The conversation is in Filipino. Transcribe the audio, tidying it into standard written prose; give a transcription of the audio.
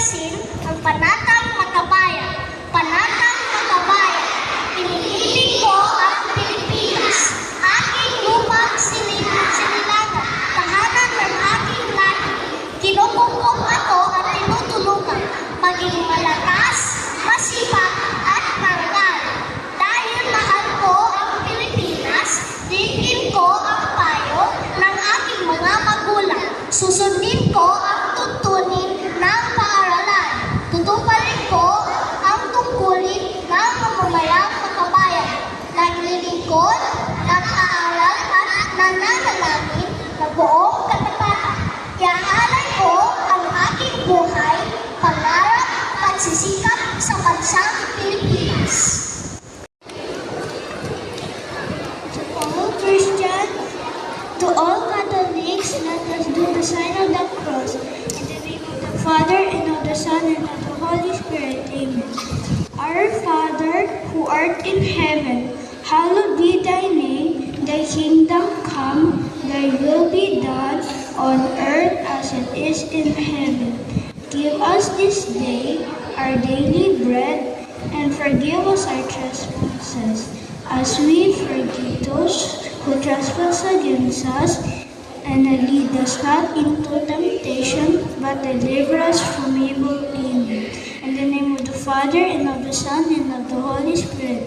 palakpasin ang panatang makabayan. Panatang makabayan, pinipiling ko ang Pilipinas, aking lupang sinilangan, tahanan ng aking lahi. Kinukupong ako at tinutulungan, maging malakas, masipag at marangal. Dahil mahal ko ang Pilipinas, dinggin ko ang payo ng aking mga magulang. Susundin ko ang tuntunin ng paaralan. Tutuparin ko ang tungkulin ng mamamayang makabayan. Naglilingkod, nag-aaral at nananalangin na buong katapatan. Iaalay ko ang aking buhay, pangarap, pagsisikap sa bansang Pilipinas. To all Catholics, let us do the sign of the cross. In the name of the Father, and of the Son, and of the Holy Spirit. Amen. Our Father, who art in heaven, hallowed be thy name. Thy kingdom come, thy will be done, on earth as it is in heaven. Give us this day our daily bread, and forgive us our trespasses, as we forgive those who trespass against us, and lead us not into temptation, but deliver us from evil. Amen. In the name of the Father, and of the Son, and of the Holy Spirit.